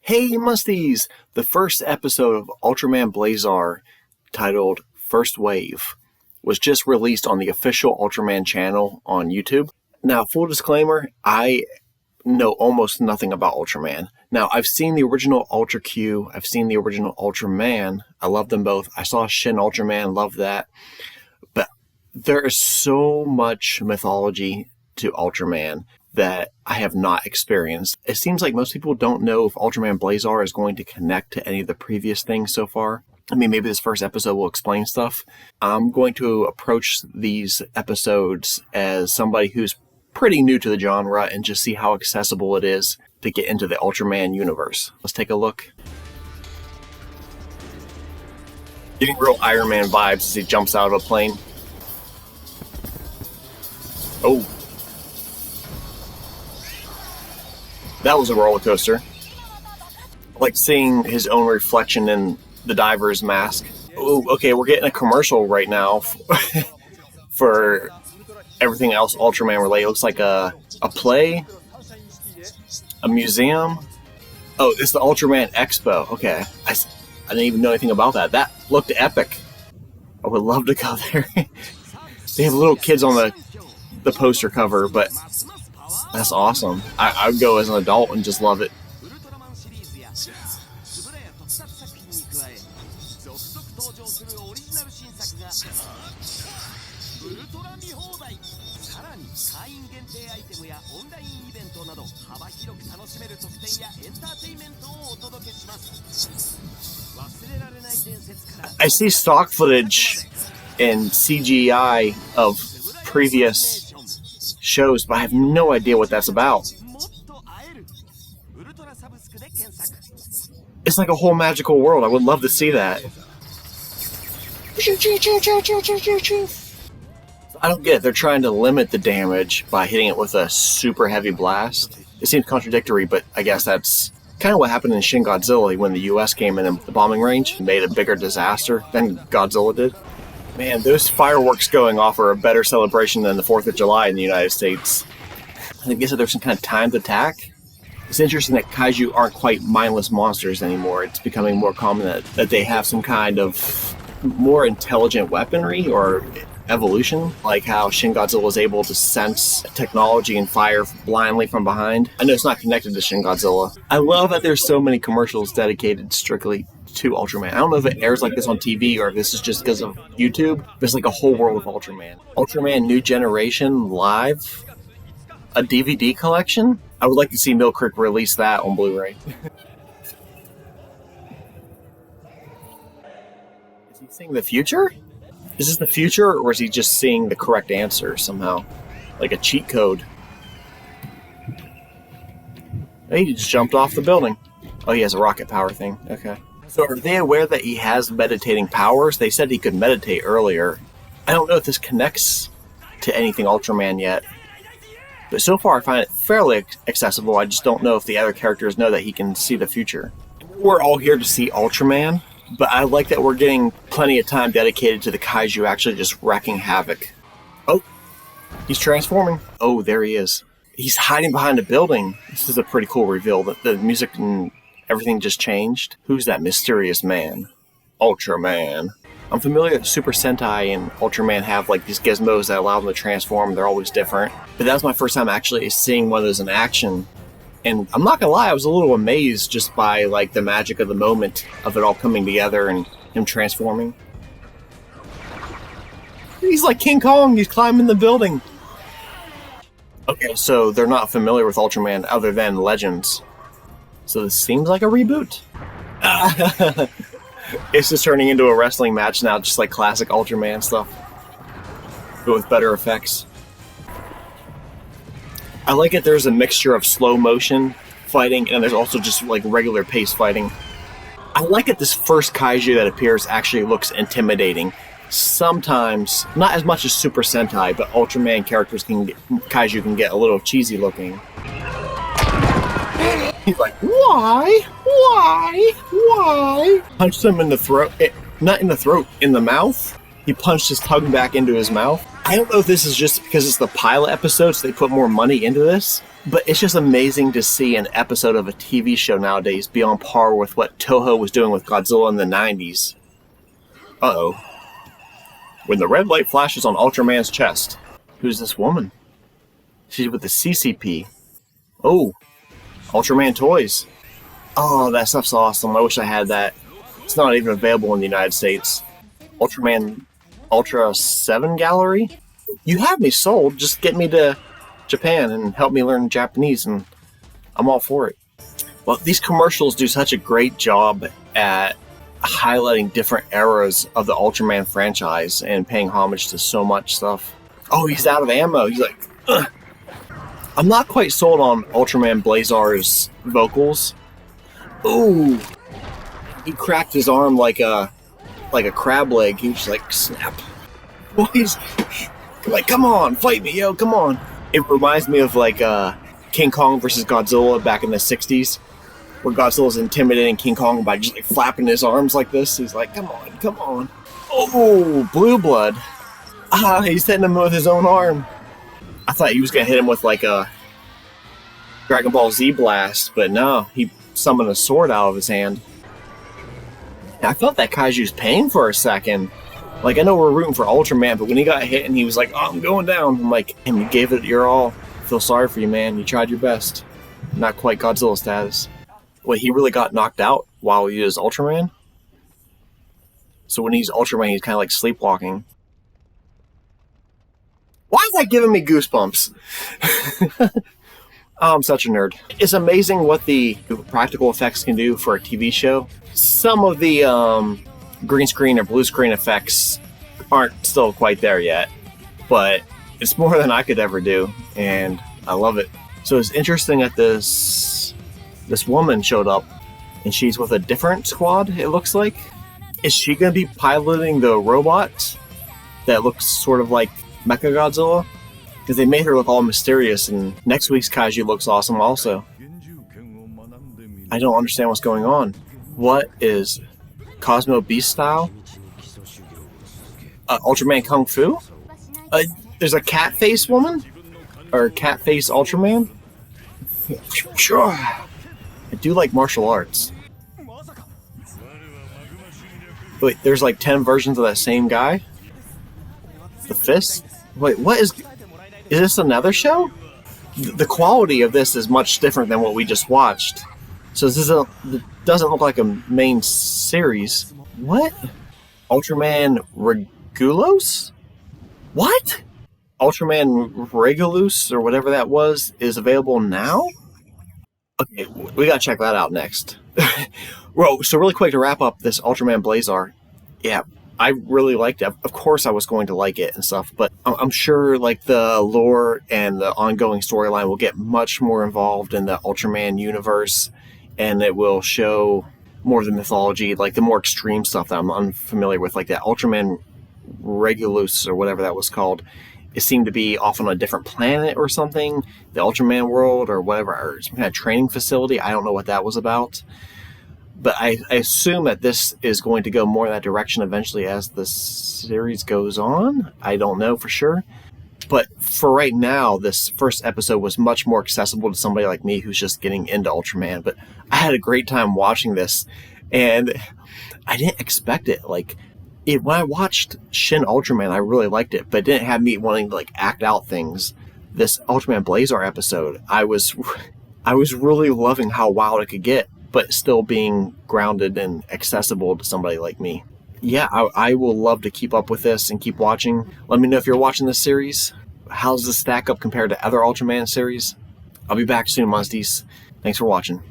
Hey Musties! The first episode of ULTRAMAN BLAZAR, titled First Wave, was just released on the official ULTRAMAN channel on YouTube. Now, full disclaimer, I know almost nothing about Ultraman. Now, I've seen the original Ultra Q, I've seen the original Ultraman, I love them both. I saw Shin Ultraman, love that. But there is so much mythology to Ultraman that I have not experienced. It seems like most people don't know if ULTRAMAN BLAZAR is going to connect to any of the previous things so far. I mean, maybe this first episode will explain stuff. I'm going to approach these episodes as somebody who's pretty new to the genre and just see how accessible it is to get into the Ultraman universe. Let's take a look. Getting real Iron Man vibes as he jumps out of a plane. Oh. That was a roller coaster. Like seeing his own reflection in the diver's mask. Oh, okay, we're getting a commercial right now for everything else Ultraman related. It looks like a play, a museum. Oh, it's the Ultraman Expo. Okay, I didn't even know anything about that. That looked epic. I would love to go there. They have little kids on the poster cover, but that's awesome. I would go as an adult and just love it. I see stock footage and CGI of previous shows, but I have no idea what that's about. It's like a whole magical world. I would love to see that. I don't get it. They're trying to limit the damage by hitting it with a super heavy blast. It seems contradictory, but I guess that's kind of what happened in Shin Godzilla when the US came in the bombing range and made a bigger disaster than Godzilla did. Man, those fireworks going off are a better celebration than the 4th of July in the United States. I guess there's some kind of timed attack. It's interesting that kaiju aren't quite mindless monsters anymore. It's becoming more common that they have some kind of more intelligent weaponry or evolution, like how Shin Godzilla is able to sense technology and fire blindly from behind. I know it's not connected to Shin Godzilla. I love that there's so many commercials dedicated strictly to Ultraman. I don't know if it airs like this on TV or if this is just because of YouTube, but it's like a whole world of Ultraman. Ultraman New Generation Live, a DVD collection? I would like to see Mill Creek release that on Blu-ray. Is he seeing the future? Is this the future, or is he just seeing the correct answer somehow? Like a cheat code. Hey, he just jumped off the building. Oh, he has a rocket power thing. Okay. So are they aware that he has meditating powers? They said he could meditate earlier. I don't know if this connects to anything Ultraman yet. But so far I find it fairly accessible. I just don't know if the other characters know that he can see the future. We're all here to see Ultraman, but I like that we're getting plenty of time dedicated to the kaiju actually just wreaking havoc. Oh, he's transforming. Oh, there he is. He's hiding behind a building. This is a pretty cool reveal. The music and everything just changed. Who's that mysterious man? Ultraman. I'm familiar that Super Sentai and Ultraman have like these gizmos that allow them to transform. They're always different. But that was my first time actually seeing one of those in action. And I'm not gonna lie, I was a little amazed just by like the magic of the moment of it all coming together and him transforming. He's like King Kong, he's climbing the building. Okay, so they're not familiar with Ultraman other than Legends. So this seems like a reboot. It's just turning into a wrestling match now, just like classic Ultraman stuff, but with better effects. I like it. There's a mixture of slow motion fighting, and there's also just like regular pace fighting. I like it. This first kaiju that appears actually looks intimidating. Sometimes, not as much as Super Sentai, but Ultraman characters kaiju can get a little cheesy looking. He's like, why? Punched him in the throat. Not in the throat, in the mouth. He punched his tongue back into his mouth. I don't know if this is just because it's the pilot episode, so they put more money into this, But it's just amazing to see an episode of a TV show nowadays be on par with what Toho was doing with Godzilla in the 90s. Uh-oh. When the red light flashes on Ultraman's chest. Who's this woman? She's with the CCP. Oh, Ultraman toys. Oh, that stuff's awesome. I wish I had that. It's not even available in the United States. Ultraman Ultra 7 Gallery? You have me sold. Just get me to Japan and help me learn Japanese, and I'm all for it. Well, these commercials do such a great job at highlighting different eras of the Ultraman franchise and paying homage to so much stuff. Oh, he's out of ammo. He's like, ugh. I'm not quite sold on Ultraman Blazar's vocals. Ooh, he cracked his arm like a crab leg. He was like, snap. Well, he's like, come on, fight me, yo, come on. It reminds me of like King Kong versus Godzilla back in the 60s, where Godzilla's intimidating King Kong by just like flapping his arms like this. He's like, come on, come on. Oh, blue blood. He's hitting him with his own arm. I thought he was going to hit him with like a Dragon Ball Z blast, but no, he summoned a sword out of his hand. And I felt that Kaiju's pain for a second. Like, I know we're rooting for Ultraman, but when he got hit and he was like, oh, I'm going down, I'm like, and you gave it your all. I feel sorry for you, man. You tried your best. Not quite Godzilla status. Wait, he really got knocked out while he was Ultraman? So when he's Ultraman, he's kind of like sleepwalking. Why is that giving me goosebumps? Oh, I'm such a nerd. It's amazing what the practical effects can do for a TV show. Some of the green screen or blue screen effects aren't still quite there yet, but it's more than I could ever do, and I love it. So it's interesting that this woman showed up, and she's with a different squad, it looks like. Is she going to be piloting the robot that looks sort of like Mechagodzilla? Because they made her look all mysterious, and next week's Kaiju looks awesome also. I don't understand what's going on. What is Cosmo Beast style? Ultraman Kung Fu? There's a cat face woman? Or cat face Ultraman? Sure. I do like martial arts. Wait, there's like 10 versions of that same guy? The fist? Wait, what is this another show? The quality of this is much different than what we just watched. So this doesn't look like a main series. What? Ultraman Regulus? What? Ultraman Regulus, or whatever that was, is available now? Okay, we gotta check that out next. Well, so really quick to wrap up this Ultraman Blazar. Yeah, I really liked it. Of course I was going to like it and stuff, but I'm sure like the lore and the ongoing storyline will get much more involved in the Ultraman universe, and it will show more of the mythology, like the more extreme stuff that I'm unfamiliar with, like that Ultraman Regulus or whatever that was called. It seemed to be off on a different planet or something, the Ultraman world or whatever, or some kind of training facility. I don't know what that was about. But I assume that this is going to go more in that direction eventually as the series goes on. I don't know for sure. But for right now, this first episode was much more accessible to somebody like me who's just getting into Ultraman. But I had a great time watching this, and I didn't expect it. Like, when I watched Shin Ultraman, I really liked it, but it didn't have me wanting to like act out things. This Ultraman Blazar episode, I was really loving how wild it could get, but still being grounded and accessible to somebody like me. Yeah, I will love to keep up with this and keep watching. Let me know if you're watching this series. How's this stack up compared to other Ultraman series? I'll be back soon, Muzdies. Thanks for watching.